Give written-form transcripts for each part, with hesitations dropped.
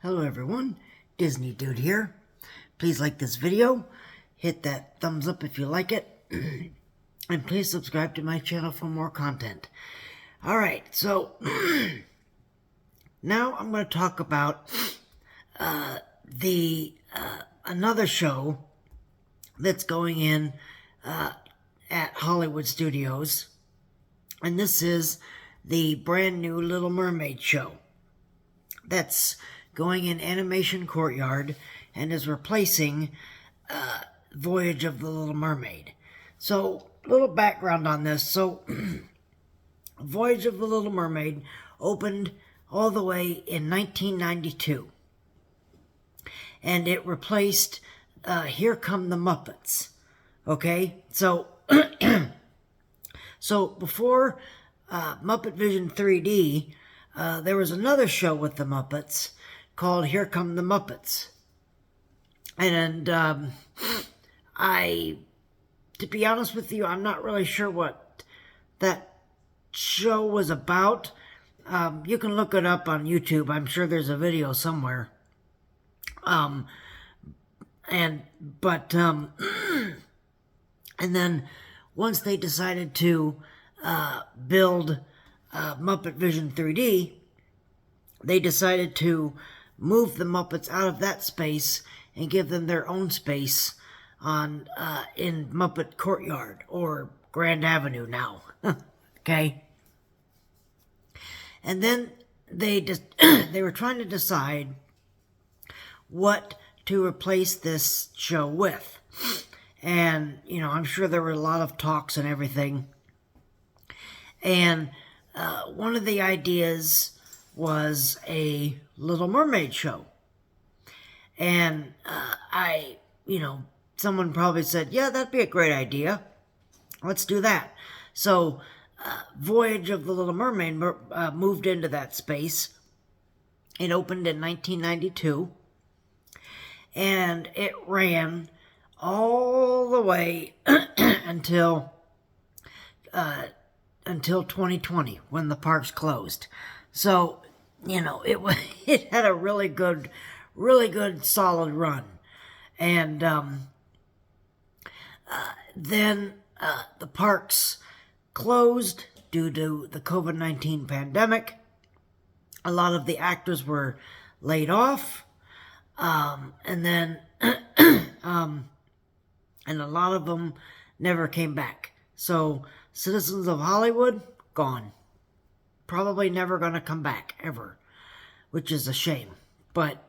Hello everyone, Disney Dude here. Please like this video, hit that thumbs up if you like it, and please subscribe to my channel for more content. Alright, so now I'm going to talk about another show that's going in at Hollywood Studios, and this is the brand new Little Mermaid show that's going in Animation Courtyard and is replacing Voyage of the Little Mermaid. So, a little background on this. So, Voyage of the Little Mermaid opened all the way in 1992. And it replaced Here Come the Muppets. Okay? So, so before Muppet Vision 3D, there was another show with the Muppets called Here Come the Muppets. And to be honest with you, I'm not really sure what that show was about. You can look it up on YouTube. I'm sure there's a video somewhere. And then once they decided to build Muppet Vision 3D, they decided to move the Muppets out of that space and give them their own space on in Muppet Courtyard, or Grand Avenue now. Okay? And then they were trying to decide what to replace this show with. And, you know, I'm sure there were a lot of talks and everything. And one of the ideas was a Little Mermaid show. And someone probably said, yeah, that'd be a great idea. Let's do that. So, Voyage of the Little Mermaid moved into that space. It opened in 1992. And it ran all the way until 2020, when the parks closed. So, you know, it had a really good, solid run. And then the parks closed due to the COVID-19 pandemic. A lot of the actors were laid off. And then, and a lot of them never came back. So, Citizens of Hollywood, gone. Probably never going to come back, ever. Which is a shame. But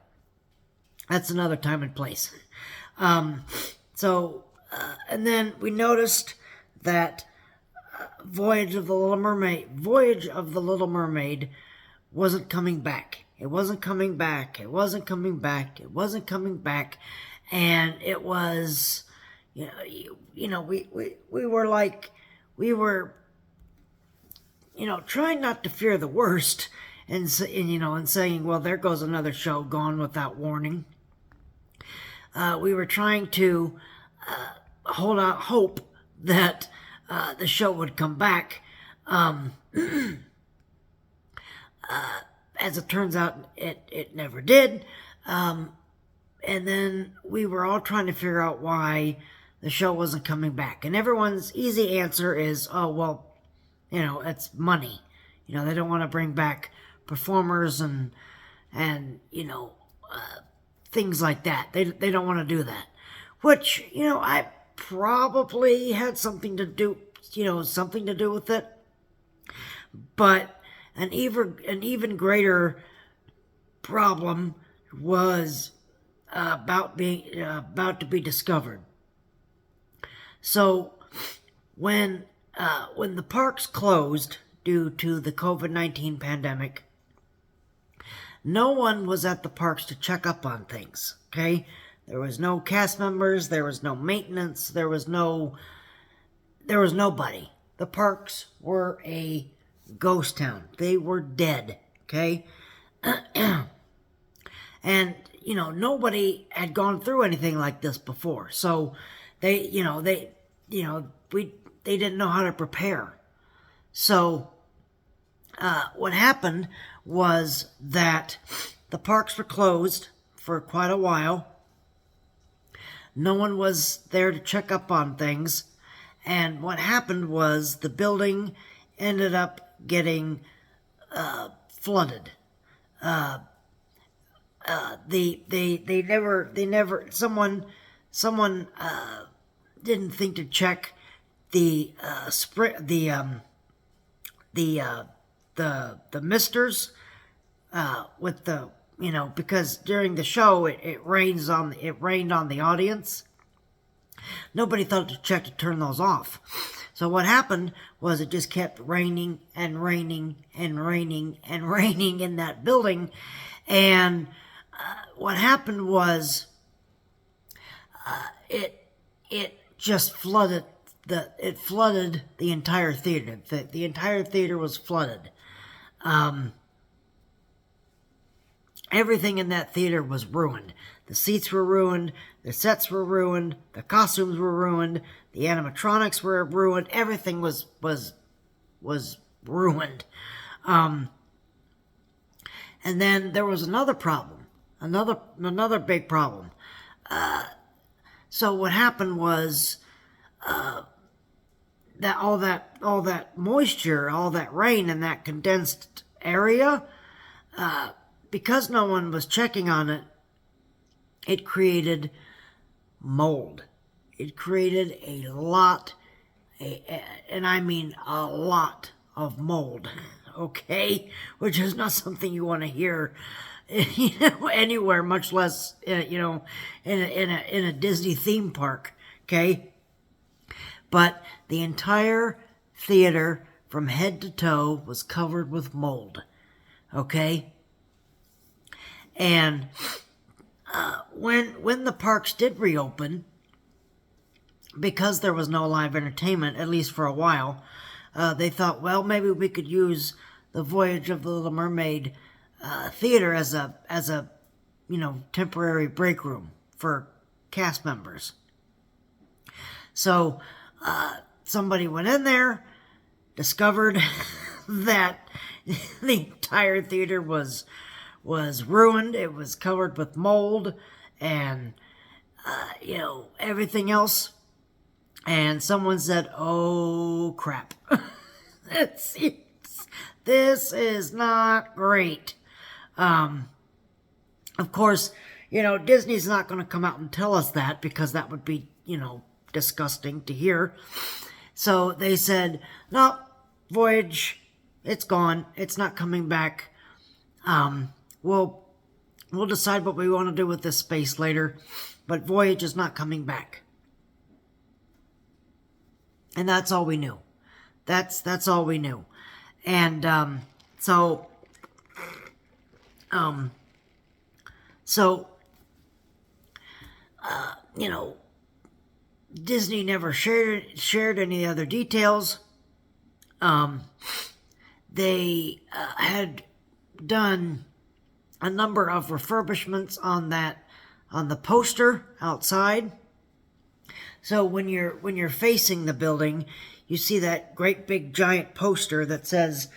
that's another time and place. And then we noticed that Voyage of the Little Mermaid wasn't coming back. It wasn't coming back. And it was, we were trying not to fear the worst, and saying, well, there goes another show gone without warning. We were trying to hold out hope that the show would come back. As it turns out, it never did. And then we were all trying to figure out why the show wasn't coming back. And everyone's easy answer is, oh, well, it's money. They don't want to bring back performers and things like that. They don't want to do that. Which, I probably had something to do with it. But an even greater problem was about to be discovered. So when the parks closed due to the COVID-19 pandemic, no one was at the parks to check up on things. Okay, there was no cast members, there was no maintenance, there was nobody. The parks were a ghost town. They were dead. Okay. And nobody had gone through anything like this before, so they didn't know how to prepare. So what happened was that the parks were closed for quite a while. No one was there to check up on things. And what happened was the building ended up getting flooded. Someone didn't think to check the misters with the, because during the show it rained on the audience. Nobody thought to check to turn those off. So what happened was it just kept raining and raining and raining and raining in that building. And what happened was it just flooded the entire theater. The entire theater was flooded. Everything in that theater was ruined. The seats were ruined, the sets were ruined, the costumes were ruined, the animatronics were ruined. Everything was ruined. And then there was another problem, another big problem. So what happened was that all that moisture, all that rain in that condensed area, because no one was checking on it, it created mold. It created a lot, and I mean a lot of mold, okay? Which is not something you want to hear, anywhere, much less, in a Disney theme park, okay? But the entire theater, from head to toe, was covered with mold, okay? And when the parks did reopen, because there was no live entertainment, at least for a while, they thought, well, maybe we could use the Voyage of the Little Mermaid theater as a temporary break room for cast members. So somebody went in there, discovered that the entire theater was ruined. It was covered with mold and everything else. And someone said, "Oh crap, this is not great." Of course, Disney's not going to come out and tell us that, because that would be disgusting to hear. So they said, "No, Voyage, it's gone. It's not coming back. We'll decide what we want to do with this space later, but Voyage is not coming back." And that's all we knew. That's all we knew. And so Disney never shared any other details. They had done a number of refurbishments on the poster outside. So when you're facing the building, you see that great big giant poster that says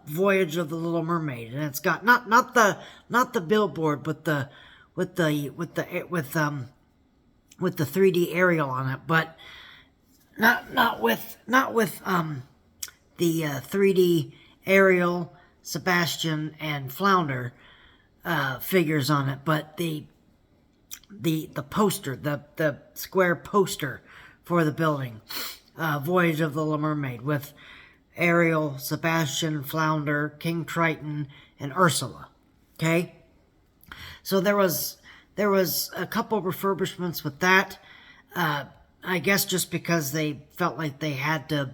Voyage of the Little Mermaid, and it's got not the billboard, but with the 3D aerial on it, but not with the 3D Ariel, Sebastian, and Flounder figures on it, but the poster, the square poster for the building, Voyage of the Little Mermaid, with Ariel, Sebastian, Flounder, King Triton, and Ursula. Okay, so there was a couple of refurbishments with that. I guess just because they felt like they had to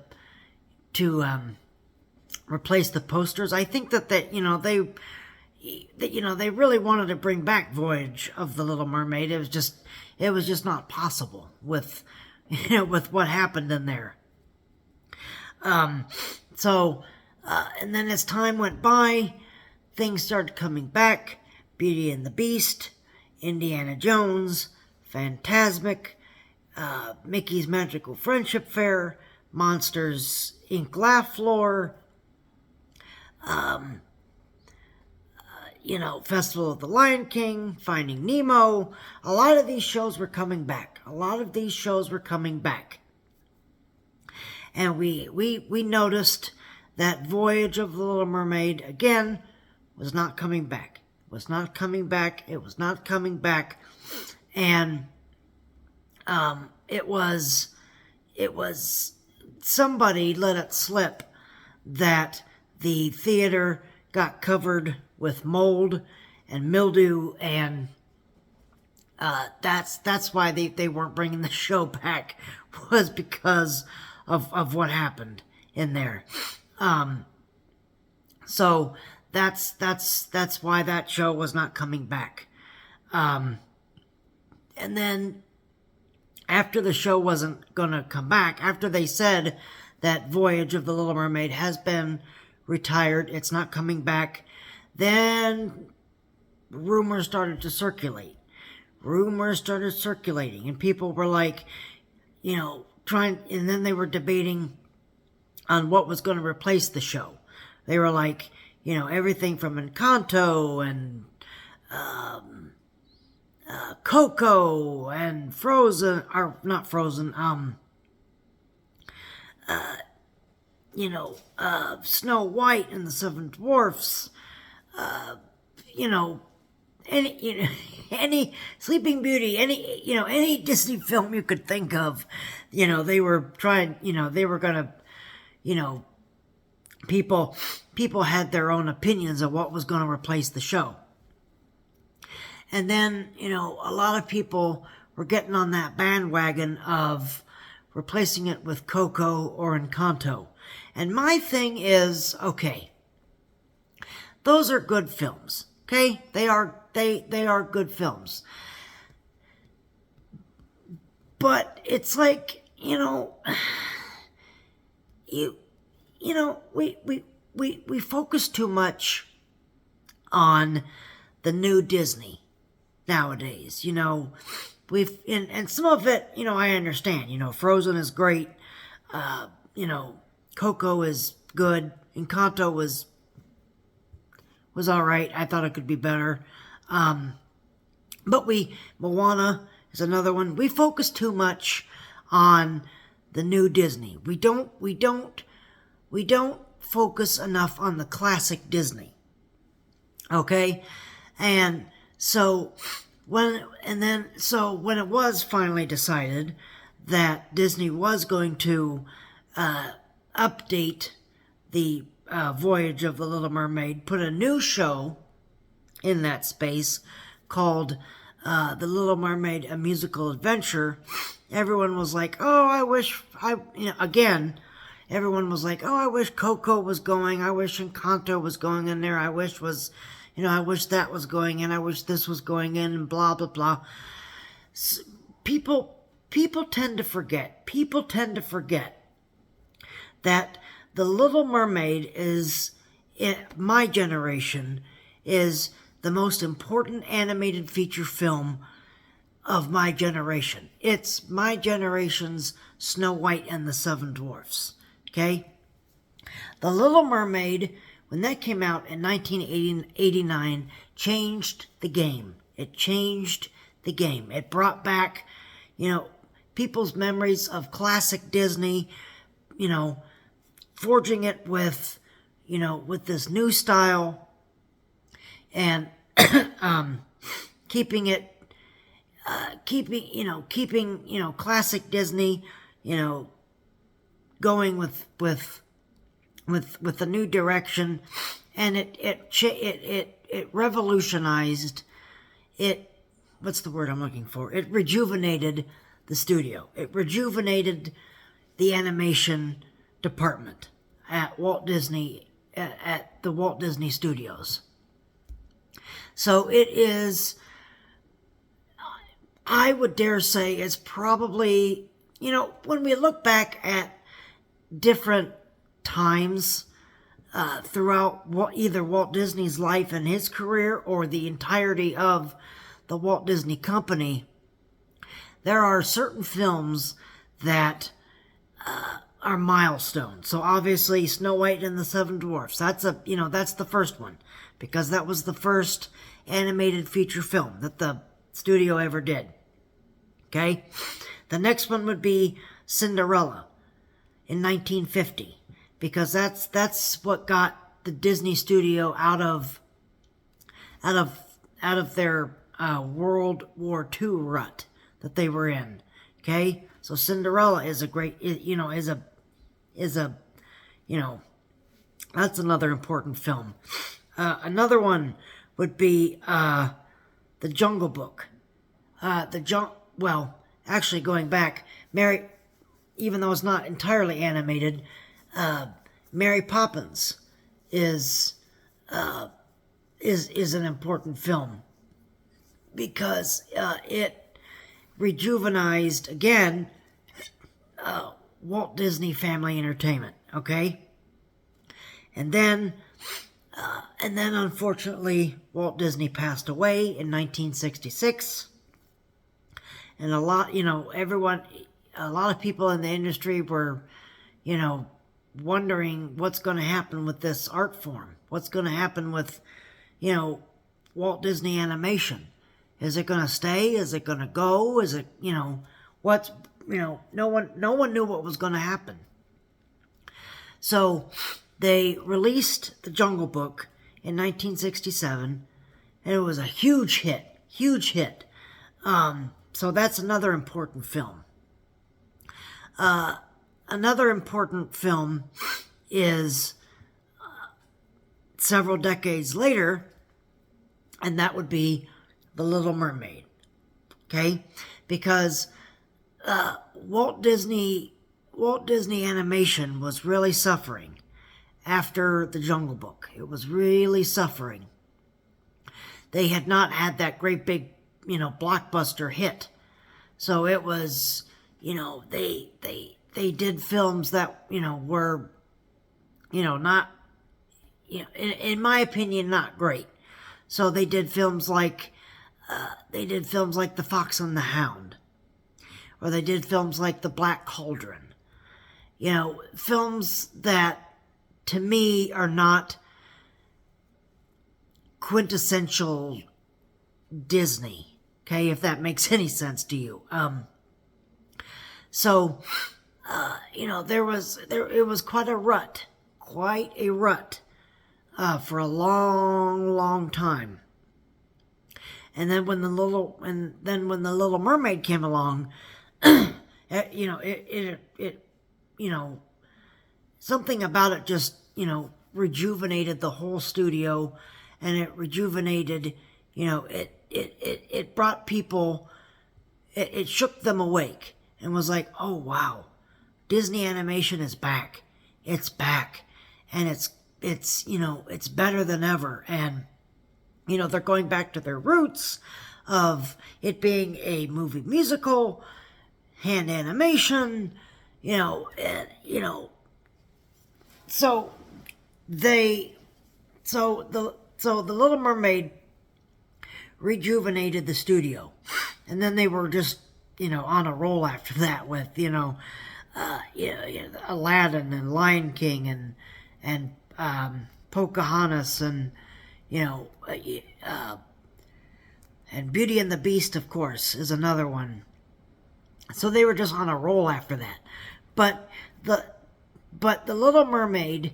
replace the posters. I think that they really wanted to bring back Voyage of the Little Mermaid. It was just not possible with what happened in there. And then as time went by, things started coming back. Beauty and the Beast, Indiana Jones, Fantasmic, Mickey's Magical Friendship Fair, Monsters Inc. Laugh Floor, Festival of the Lion King, Finding Nemo. A lot of these shows were coming back. And we noticed that Voyage of the Little Mermaid, again, was not coming back. It was not coming back. And it was somebody let it slip that the theater got covered with mold and mildew, and that's why they weren't bringing the show back, was because of what happened in there. So that's why that show was not coming back. And then after the show wasn't gonna come back, after they said that Voyage of the Little Mermaid has been retired, it's not coming back, then rumors started to circulate. And people were like, and then they were debating on what was going to replace the show. They were like, everything from Encanto and Coco and Frozen, or not Frozen, Snow White and the Seven Dwarfs, any Sleeping Beauty, any Disney film you could think of, they were trying, they were gonna, people had their own opinions of what was going to replace the show. And then, a lot of people were getting on that bandwagon of replacing it with Coco or Encanto. And my thing is, okay, those are good films. Okay? They are good films. But it's like, we focus too much on the new Disney nowadays. And some of it, I understand. Frozen is great. Coco is good. Encanto was all right. I thought it could be better. But Moana is another one. We focus too much on the new Disney. We don't focus enough on the classic Disney. Okay? And so when it was finally decided that Disney was going to update the Voyage of the Little Mermaid, put a new show in that space called The Little Mermaid, A Musical Adventure, everyone was like, everyone was like, I wish Coco was going, I wish Encanto was going in there, I wish that was going in, I wish this was going in, and blah, blah, blah. People tend to forget that The Little Mermaid is, in my generation, is the most important animated feature film of my generation. It's my generation's Snow White and the Seven Dwarfs. Okay? The Little Mermaid, when that came out in 1989, changed the game. It changed the game. It brought back, people's memories of classic Disney, forging it with this new style, and keeping classic Disney, going with a new direction, and it revolutionized it. What's the word I'm looking for? It rejuvenated the studio. It rejuvenated the animation department at Walt Disney, at the Walt Disney Studios. So it is, I would dare say, it's probably, when we look back at different times throughout either Walt Disney's life and his career, or the entirety of the Walt Disney Company, there are certain films that are milestones. So obviously Snow White and the Seven Dwarfs. That's that's the first one, because that was the first animated feature film that the studio ever did. Okay? The next one would be Cinderella in 1950, because that's what got the Disney studio out of their World War II rut that they were in. Okay? So Cinderella is a great, that's another important film. Another one would be The Jungle Book. Actually going back, even though it's not entirely animated, Mary Poppins is an important film, because it rejuvenized again Walt Disney Family Entertainment. Okay, and then unfortunately Walt Disney passed away in 1966, and a lot of people in the industry were wondering what's going to happen with this art form. What's going to happen with Walt Disney Animation? Is it going to stay? Is it going to go? Is it, no one knew what was going to happen. So they released The Jungle Book in 1967, and it was a huge hit. So that's another important film. Another important film is several decades later, and that would be The Little Mermaid. Okay? Because Walt Disney Animation was really suffering after The Jungle Book. It was really suffering. They had not had that great big, blockbuster hit. So it was, they did films that, were, not, in my opinion, not great. So they did films like The Fox and the Hound, or they did films like The Black Cauldron. Films that to me are not quintessential Disney. Okay, if that makes any sense to you. It was quite a rut for a long, long time. And then when the Little Mermaid came along, something about it just, rejuvenated the whole studio, and it rejuvenated, it brought people, it shook them awake, and was like, oh wow, Disney animation is back. It's back, and it's better than ever. And they're going back to their roots of it being a movie musical, hand animation, so the Little Mermaid rejuvenated the studio, and then they were just on a roll after that with Aladdin and Lion King and Pocahontas and and Beauty and the Beast, of course, is another one. So they were just on a roll after that. But the Little Mermaid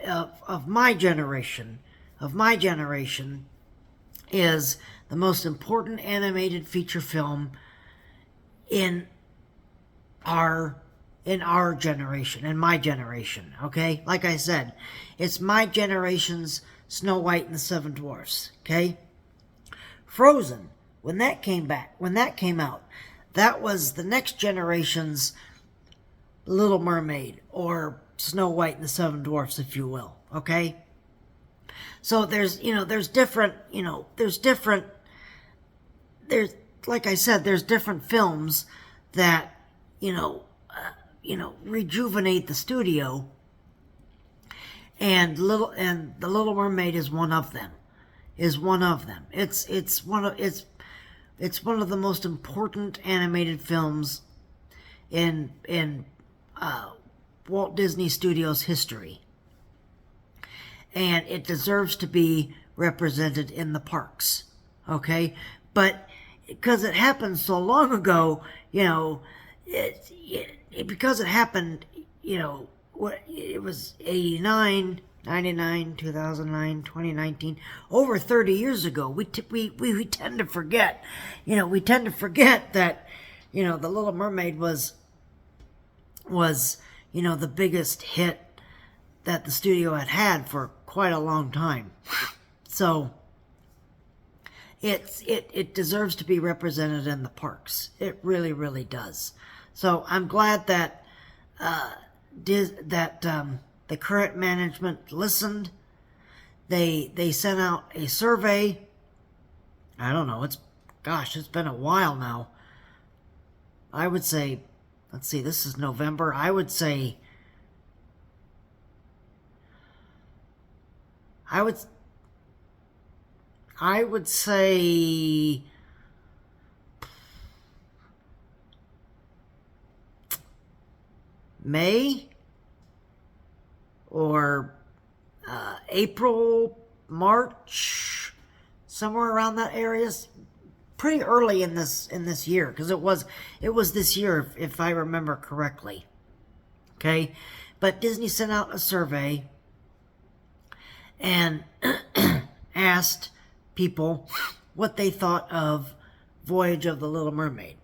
of my generation is the most important animated feature film in our generation, in my generation. Okay, like I said, it's my generation's Snow White and the Seven Dwarfs. Okay, Frozen, when that came out, that was the next generation's Little Mermaid, or Snow White and the Seven Dwarfs, if you will. Okay, so there's different like I said, there's different films that rejuvenate the studio, and the Little Mermaid is one of them. It's one of the most important animated films in Walt Disney Studios history. And it deserves to be represented in the parks. Okay? But because it happened so long ago, because it happened, it was 89, 99, 2009, 2019, over 30 years ago. We tend to forget, that, The Little Mermaid was the biggest hit that the studio had for quite a long time. So it deserves to be represented in the parks. It really, really does. So I'm glad that the current management listened. They sent out a survey. I don't know. It's been a while now. I would say, let's see, this is November. I would say May or April, March, somewhere around that area. Pretty early in this year, because it was this year, if I remember correctly. Okay, but Disney sent out a survey and asked people what they thought of Voyage of the Little Mermaid.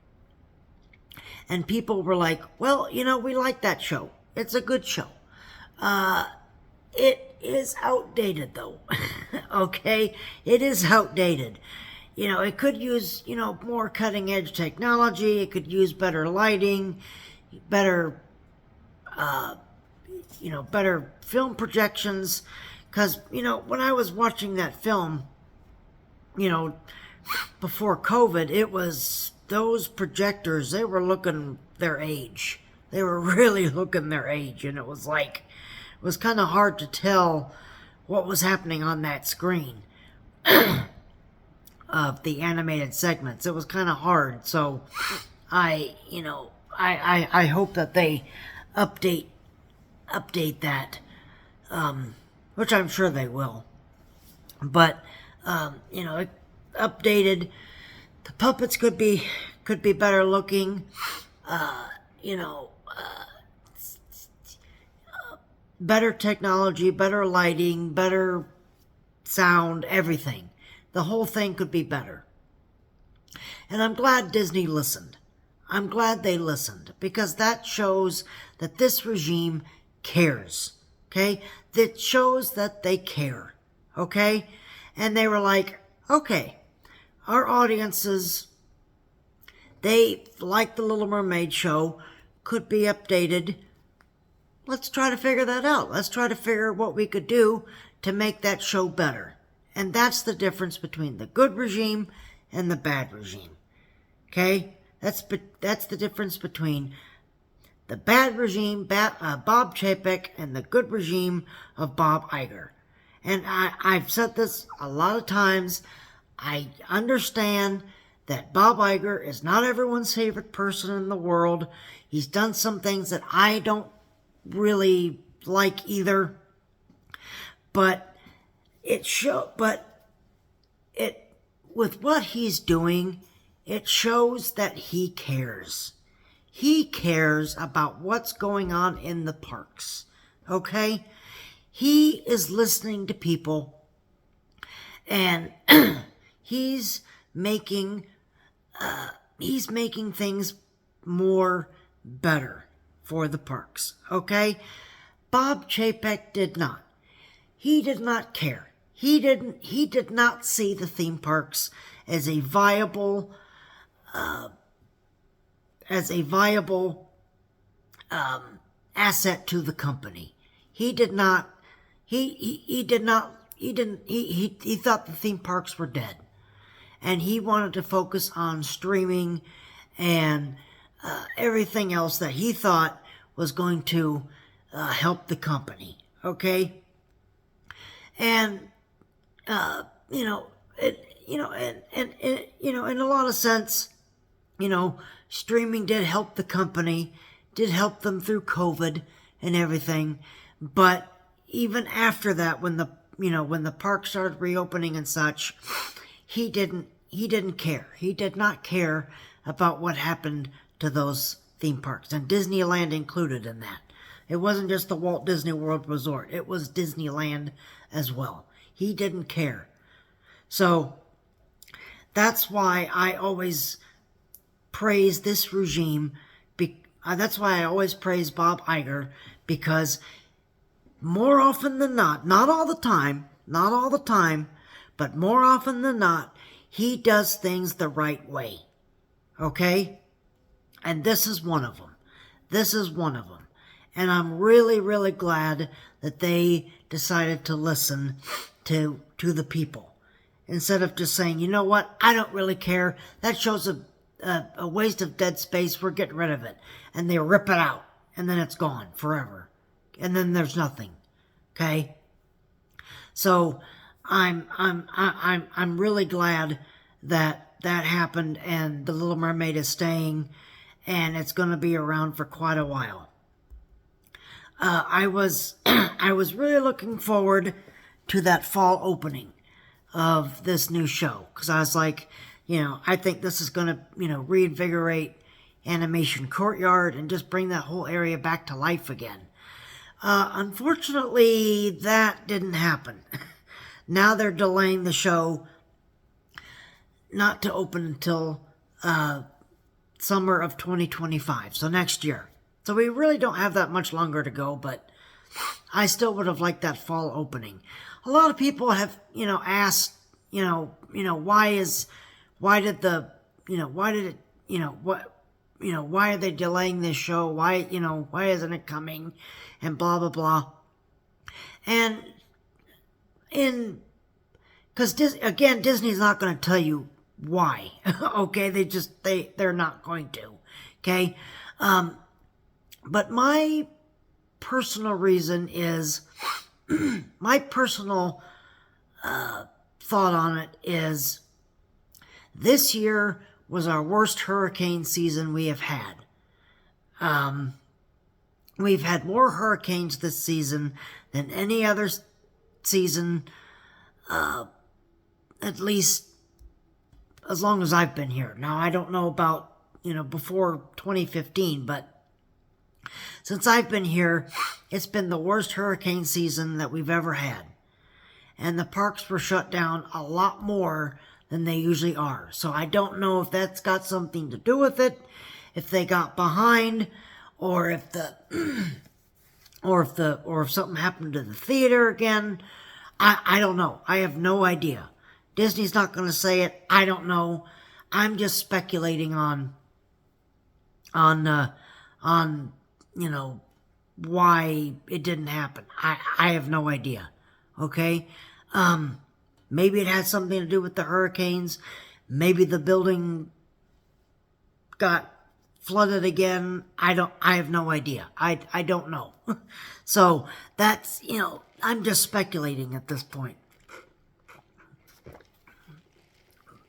And people were like, well, we like that show. It's a good show. It is outdated, though. Okay? It is outdated. It could use, more cutting-edge technology. It could use better lighting, better film projections. Because, when I was watching that film, before COVID, it was those projectors, they were looking their age. They were really looking their age. And it was kind of hard to tell what was happening on that screen of the animated segments. It was kind of hard. So I hope that they update that, which I'm sure they will. But, it updated. The puppets could be better looking, better technology, better lighting, better sound, everything. The whole thing could be better. And I'm glad Disney listened. I'm glad they listened, because that shows that this regime cares. Okay? That shows that they care. Okay? And they were like, okay, our audiences, they like the Little Mermaid show, could be updated. Let's try to figure that out. Let's try to figure what we could do to make that show better. And that's the difference between the good regime and the bad regime. Okay? That's the difference between the bad regime, Bob Chapek, and the good regime of Bob Iger. And I've said this a lot of times. I understand that Bob Iger is not everyone's favorite person in the world. He's done some things that I don't really like either. But with what he's doing, it shows that he cares. He cares about what's going on in the parks. Okay? He is listening to people, and he's making things more better for the parks. Okay? Bob Chapek did not. He did not care. He did not see the theme parks as a viable asset to the company. He thought the theme parks were dead, and he wanted to focus on streaming and everything else that he thought was going to help the company. Okay, and in a lot of sense, streaming did help the company did help them through COVID and everything. But even after that, when the park started reopening and such, he didn't care. He did not care about what happened to those theme parks, and Disneyland included in that. It wasn't just the Walt Disney World Resort. It was Disneyland as well. He didn't care. So that's why I always praise this regime. That's why I always praise Bob Iger, because more often than not all the time, but more often than not, he does things the right way. Okay? And this is one of them. And I'm really, really glad that they decided to listen to the people. Instead of just saying, you know what, I don't really care. That shows a waste of dead space. We're getting rid of it. And they rip it out. And then it's gone forever. And then there's nothing. Okay? So I'm really glad that happened, and the Little Mermaid is staying, and it's going to be around for quite a while. I was really looking forward to that fall opening of this new show, because I was like, I think this is going to, reinvigorate Animation Courtyard and just bring that whole area back to life again. Unfortunately, that didn't happen. Now they're delaying the show not to open until summer of 2025, so next year. So we really don't have that much longer to go, but I still would have liked that fall opening. A lot of people have, asked, why are they delaying this show? Why isn't it coming? And blah, blah, blah. And because Disney's not going to tell you why. Okay, they're not going to. Okay, but my personal reason is, my personal thought on it is, this year was our worst hurricane season we have had. We've had more hurricanes this season than any other season, at least as long as I've been here. Now, I don't know about, before 2015, but since I've been here, it's been the worst hurricane season that we've ever had. And the parks were shut down a lot more than they usually are. So I don't know if that's got something to do with it, if they got behind, or if something happened to the theater again. I don't know. I have no idea. Disney's not going to say it. I don't know. I'm just speculating on why it didn't happen. I have no idea. Okay? Maybe it had something to do with the hurricanes. Maybe the building got flooded again. I have no idea. I don't know. So that's, I'm just speculating at this point.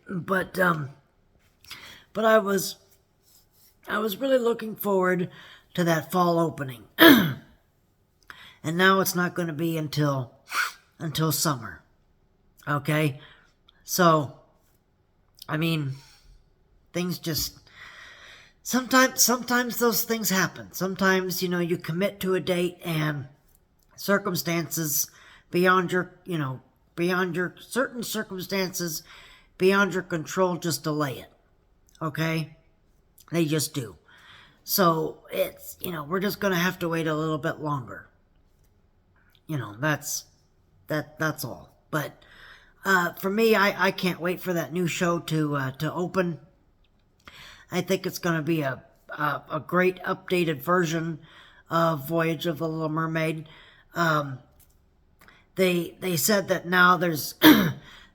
But I was really looking forward to that fall opening. And now it's not going to be until summer. Okay? So, I mean, things just, sometimes those things happen. Sometimes, you commit to a date and circumstances beyond your certain circumstances beyond your control just delay it. Okay? They just do. So it's, we're just going to have to wait a little bit longer. That's all. But for me, I can't wait for that new show to open. I think it's going to be a great updated version of Voyage of the Little Mermaid. They said that now there's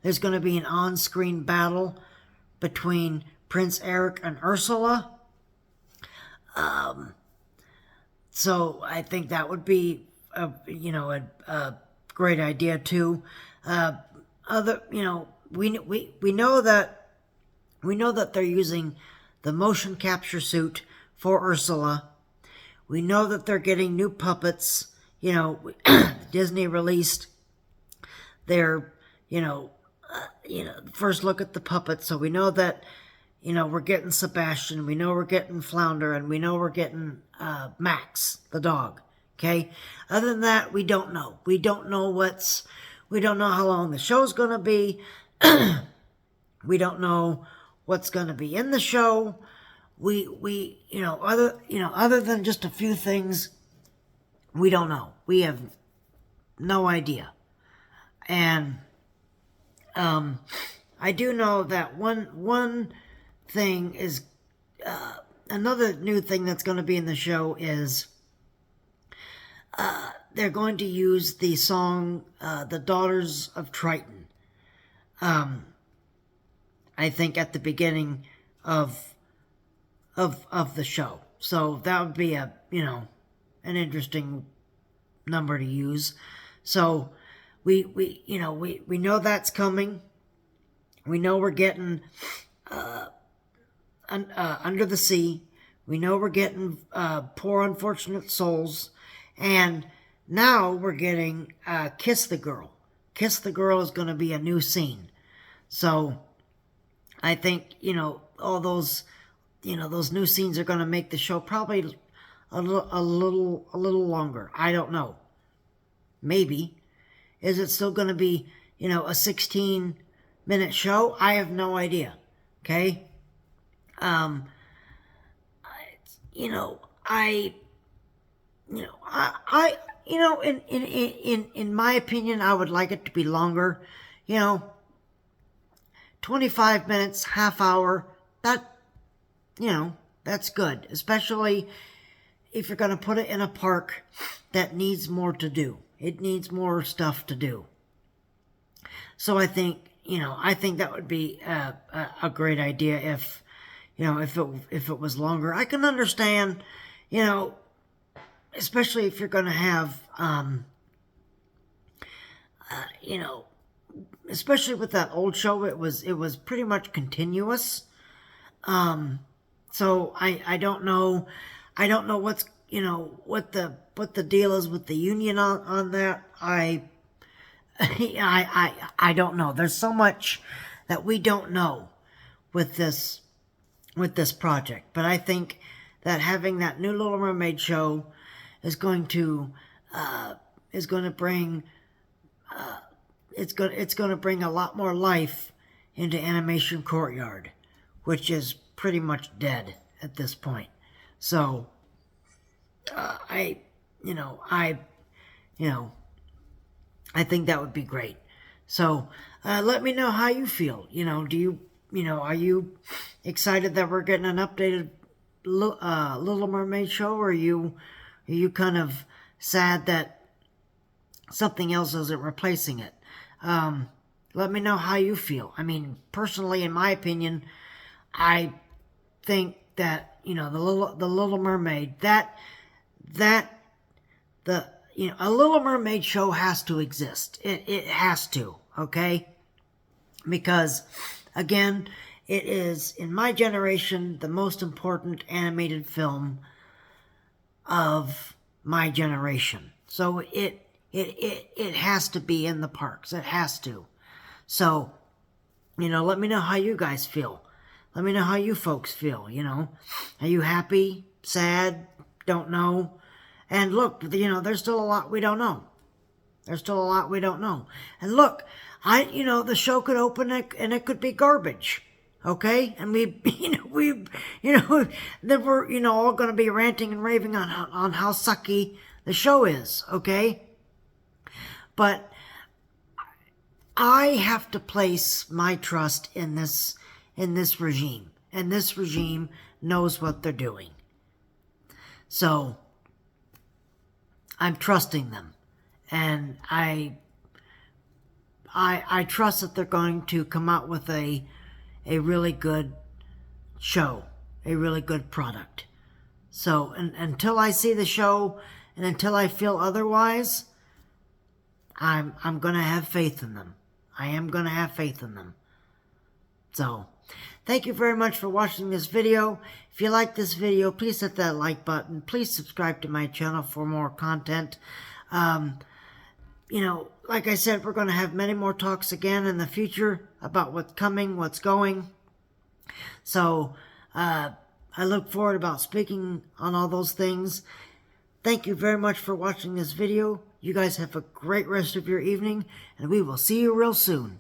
there's going to be an on-screen battle between Prince Eric and Ursula. So I think that would be a great idea too. We know that they're using the motion capture suit for Ursula, We know that they're getting new puppets. Disney released their, first look at the puppets. So we know that, we're getting Sebastian. We know we're getting Flounder. And we know we're getting Max, the dog. Okay? Other than that, we don't know. We don't know how long the show's going to be. We don't know what's going to be in the show. Other than just a few things, we don't know. We have no idea. And I do know that one thing is, another new thing that's going to be in the show is they're going to use the song The Daughters of Triton. I think at the beginning of the show. So that would be an interesting number to use. So we know that's coming. We know we're getting Under the Sea. We know we're getting Poor Unfortunate Souls. And now we're getting Kiss the Girl. Kiss the Girl is going to be a new scene. So I think, all those, those new scenes are going to make the show probably a little longer. I don't know. Maybe. Is it still going to be, a 16-minute show? I have no idea. Okay? In my opinion, I would like it to be longer. 25 minutes, half hour, that's good. Especially if you're going to put it in a park that needs more to do. It needs more stuff to do. So I think that would be a great idea if it was longer. I can understand, especially if you're going to have, especially with that old show, it was pretty much continuous. So I don't know what's, what the deal is with the union on that. I don't know. There's so much that we don't know with this project. But I think that having that new Little Mermaid show is going to bring it's going to bring a lot more life into Animation Courtyard, which is pretty much dead at this point. So I think that would be great. So let me know how you feel. Are you excited that we're getting an updated Little Mermaid show, or are you kind of sad that something else isn't replacing it? Let me know how you feel. I mean, personally, in my opinion, I think that the Little Mermaid, a Little Mermaid show has to exist. It has to, okay? Because again, it is, in my generation, the most important animated film of my generation. So it has to be in the parks. It has to. So, let me know how you guys feel. Let me know how you folks feel, Are you happy, sad, don't know? And look, there's still a lot we don't know. There's still a lot we don't know. And look, the show could open and it could be garbage. Okay? And then we're, all going to be ranting and raving on how sucky the show is. Okay? But I have to place my trust in this regime. And this regime knows what they're doing. So I'm trusting them. And I trust that they're going to come out with a really good show, a really good product. So until I see the show and until I feel otherwise, I'm going to have faith in them. I am going to have faith in them. So Thank you very much for watching this video. If you like this video, please hit that like button. Please subscribe to my channel for more content. Like I said, we're going to have many more talks again in the future about what's coming, what's going. So, I look forward about speaking on all those things. Thank you very much for watching this video. You guys have a great rest of your evening, and we will see you real soon.